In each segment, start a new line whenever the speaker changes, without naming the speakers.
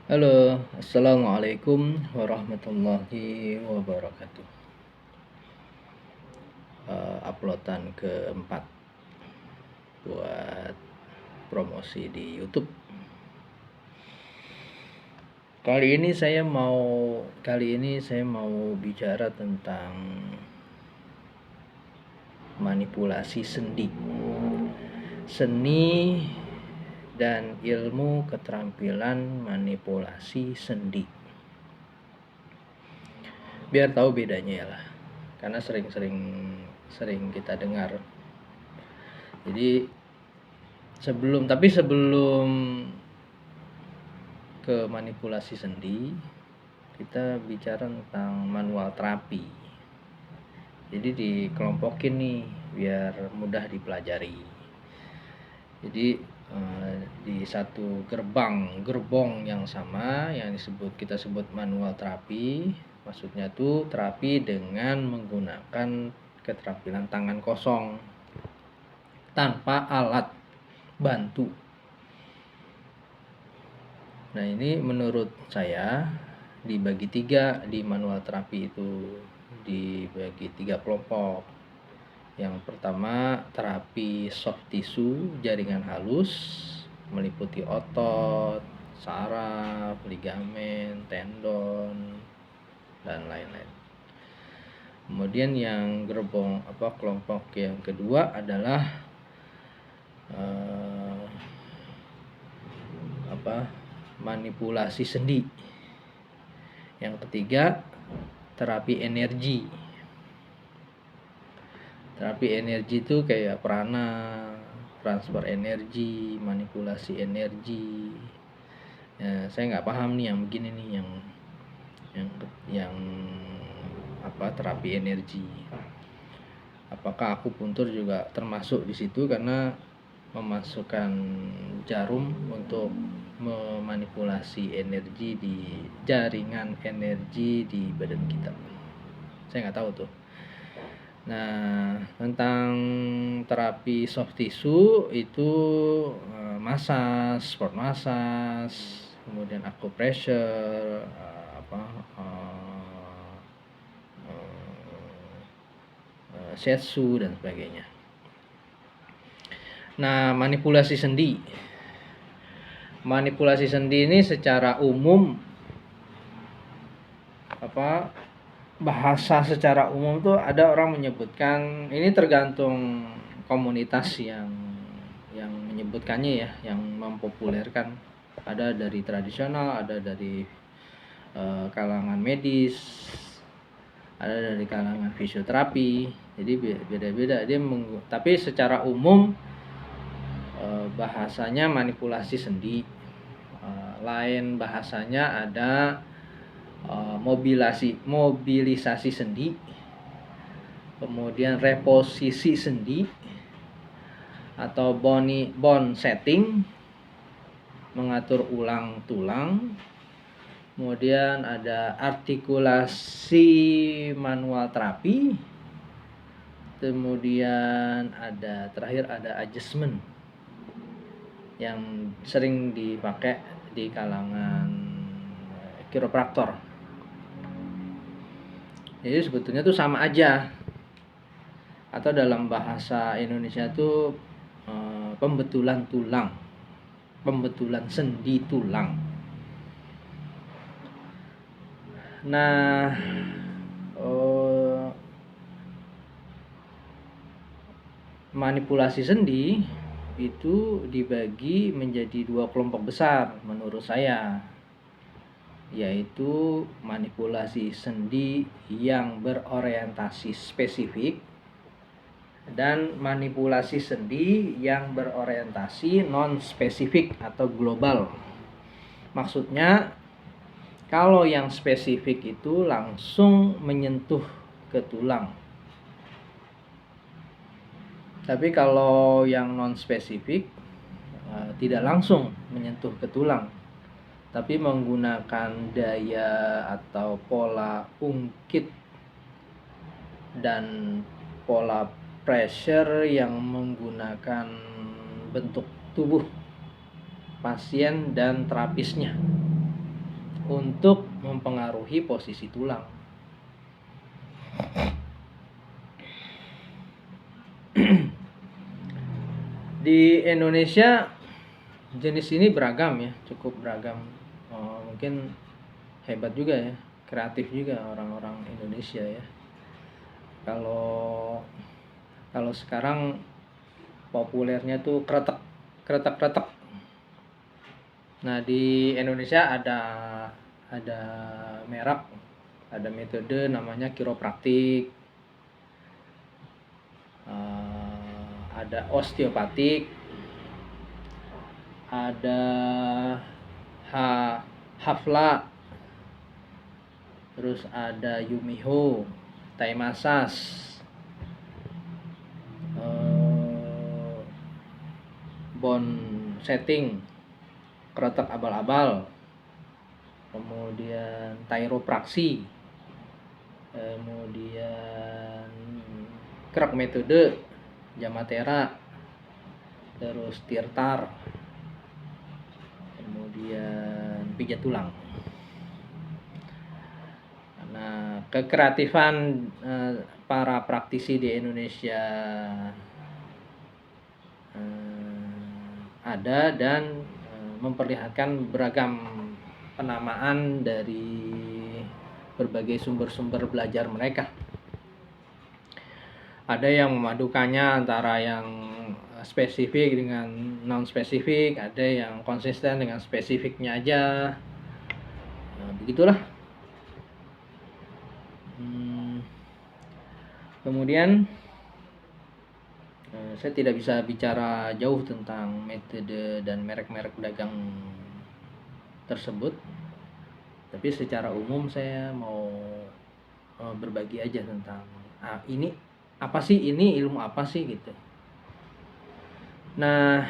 Halo, assalamualaikum warahmatullahi wabarakatuh. Uploadan keempat buat promosi di YouTube. Kali ini saya mau bicara tentang manipulasi sendi, seni dan ilmu keterampilan manipulasi sendi. Biar tahu bedanya ya lah, karena sering kita dengar. Jadi sebelum ke manipulasi sendi, kita bicara tentang manual terapi. Jadi dikelompokin nih biar mudah dipelajari. Jadi di satu gerbong yang sama yang kita sebut manual terapi, maksudnya tuh terapi dengan menggunakan keterampilan tangan kosong tanpa alat bantu. Nah, ini menurut saya dibagi tiga di manual terapi itu, dibagi 3 kelompok. Yang pertama, terapi soft tissue jaringan halus meliputi otot, saraf, ligamen, tendon, dan lain-lain. Kemudian yang kelompok yang kedua adalah manipulasi sendi. Yang ketiga, terapi energi. Terapi energi itu kayak prana, transfer energi, manipulasi energi. Ya, saya nggak paham nih yang begini nih, yang terapi energi. Apakah akupuntur juga termasuk di situ, karena memasukkan jarum untuk memanipulasi energi di jaringan energi di badan kita. Saya nggak tahu tuh. Nah, tentang terapi soft tissue itu sport massage, kemudian acupressure, shiatsu dan sebagainya. Nah, manipulasi sendi ini secara umum bahasa secara umum tuh ada orang menyebutkan, ini tergantung komunitas yang menyebutkannya ya, yang mempopulerkan. Ada dari tradisional, ada dari kalangan medis, ada dari kalangan fisioterapi. Jadi beda-beda tapi secara umum bahasanya manipulasi sendi. Lain bahasanya ada mobilisasi sendi, kemudian reposisi sendi atau bone setting, mengatur ulang tulang, kemudian ada artikulasi manual terapi, kemudian terakhir ada adjustment yang sering dipakai di kalangan kiropraktor. Jadi sebetulnya tuh sama aja, atau dalam bahasa Indonesia tuh pembetulan sendi tulang. Nah, manipulasi sendi itu dibagi menjadi 2 kelompok besar menurut saya, yaitu manipulasi sendi yang berorientasi spesifik dan manipulasi sendi yang berorientasi non-spesifik atau global. Maksudnya, kalau yang spesifik itu langsung menyentuh ke tulang. Tapi kalau yang non-spesifik tidak langsung menyentuh ke tulang, tapi menggunakan daya atau pola ungkit dan pola pressure yang menggunakan bentuk tubuh pasien dan terapisnya. untuk mempengaruhi posisi tulang. Di Indonesia jenis ini beragam ya, cukup beragam. Mungkin hebat juga ya, kreatif juga orang-orang Indonesia ya. Kalau sekarang populernya tuh kretek. Nah, di Indonesia ada merek, ada metode namanya kiropraktik, ada osteopatik, ada Hafla, terus ada Yumiho, Thai massage, bone setting, kretek abal-abal, kemudian tairopraksi, kemudian kerak metode, jamatera, terus tirtar, kemudian pijat tulang. Nah, kekreatifan para praktisi di Indonesia ada dan memperlihatkan beragam penamaan dari berbagai sumber-sumber belajar mereka. Ada yang memadukannya antara yang spesifik dengan non spesifik, ada yang konsisten dengan spesifiknya aja. Nah, begitulah. Kemudian saya tidak bisa bicara jauh tentang metode dan merek-merek pedagang tersebut, tapi secara umum saya mau berbagi aja tentang ini apa sih, ini ilmu apa sih gitu. Nah,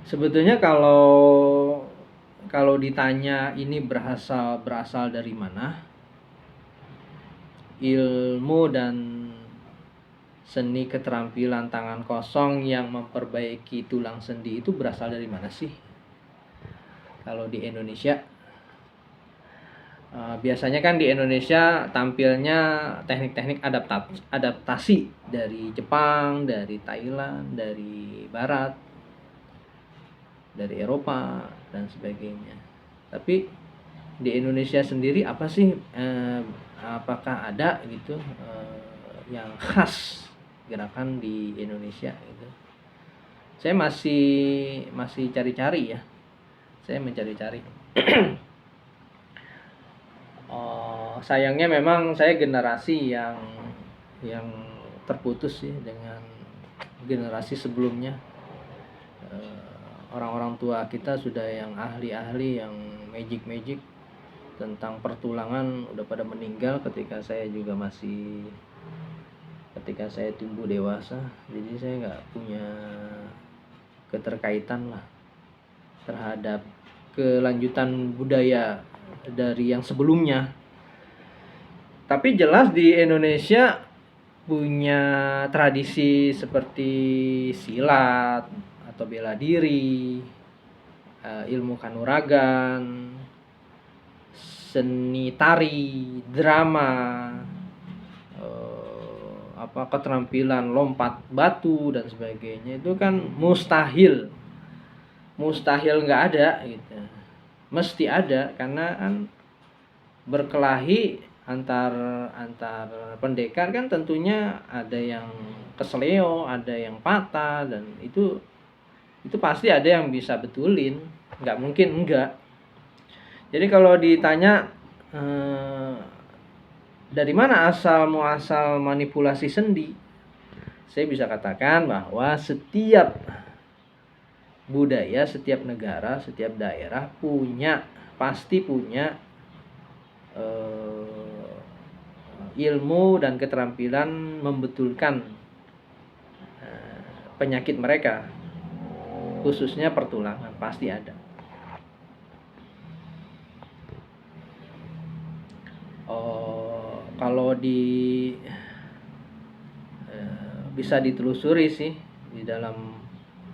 sebetulnya kalau ditanya ini berasal dari mana, ilmu dan seni keterampilan tangan kosong yang memperbaiki tulang sendi itu berasal dari mana sih? Kalau di Indonesia, biasanya kan di Indonesia tampilnya teknik-teknik adaptasi dari Jepang, dari Thailand, dari Barat, dari Eropa dan sebagainya. Tapi di Indonesia sendiri apa sih? Apakah ada gitu yang khas gerakan di Indonesia gitu? Saya masih cari-cari ya. Saya mencari-cari. Sayangnya memang saya generasi yang terputus sih dengan generasi sebelumnya. Orang-orang tua kita sudah yang ahli-ahli, yang magic tentang pertulangan udah pada meninggal ketika saya tumbuh dewasa. Jadi saya nggak punya keterkaitan lah terhadap kelanjutan budaya dari yang sebelumnya. Tapi jelas di Indonesia punya tradisi seperti silat atau bela diri, ilmu kanuragan, seni tari, drama, keterampilan lompat batu dan sebagainya. Itu kan mustahil nggak ada gitu. Mesti ada, karena kan berkelahi antar pendekar kan tentunya ada yang kesleo, ada yang patah, dan itu pasti ada yang bisa betulin, nggak mungkin enggak. Jadi kalau ditanya dari mana asal muasal manipulasi sendi, saya bisa katakan bahwa setiap budaya, setiap negara, setiap daerah pasti punya ilmu dan keterampilan membetulkan penyakit mereka, khususnya pertulangan, pasti ada. Kalau bisa ditelusuri sih di dalam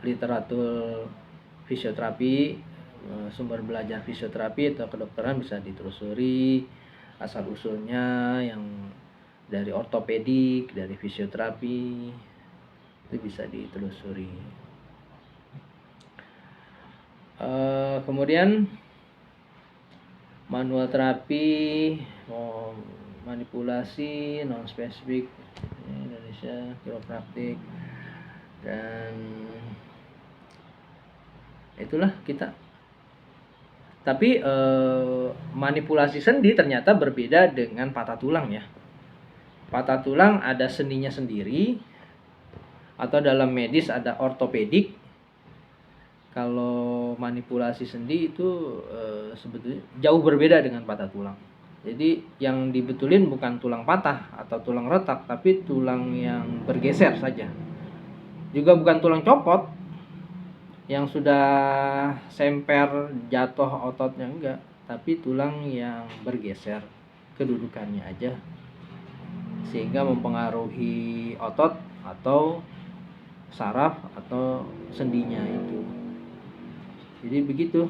literatur fisioterapi, sumber belajar fisioterapi atau kedokteran bisa ditelusuri asal usulnya, yang dari ortopedik, dari fisioterapi, itu bisa ditelusuri. Kemudian manual terapi, manipulasi non spesifik Indonesia, kiropraktik, dan itulah kita. Tapi manipulasi sendi ternyata berbeda dengan patah tulang ya. Patah tulang ada sendinya sendiri, atau dalam medis ada ortopedik. Kalau manipulasi sendi itu sebetulnya jauh berbeda dengan patah tulang. Jadi yang dibetulin bukan tulang patah atau tulang retak, tapi tulang yang bergeser saja. Juga bukan tulang copot yang sudah semper jatuh ototnya, enggak, tapi tulang yang bergeser kedudukannya aja, sehingga mempengaruhi otot atau saraf atau sendinya itu. Jadi begitu.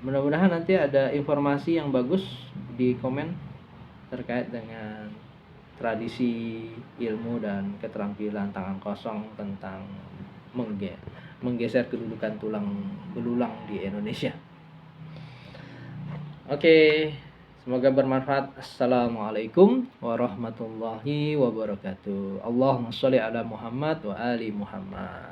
Mudah-mudahan nanti ada informasi yang bagus di komen terkait dengan tradisi ilmu dan keterampilan tangan kosong tentang menggeser kedudukan tulang belulang di Indonesia. Oke, semoga bermanfaat. Assalamualaikum warahmatullahi wabarakatuh. Allahumma sholli ala Muhammad wa ali Muhammad.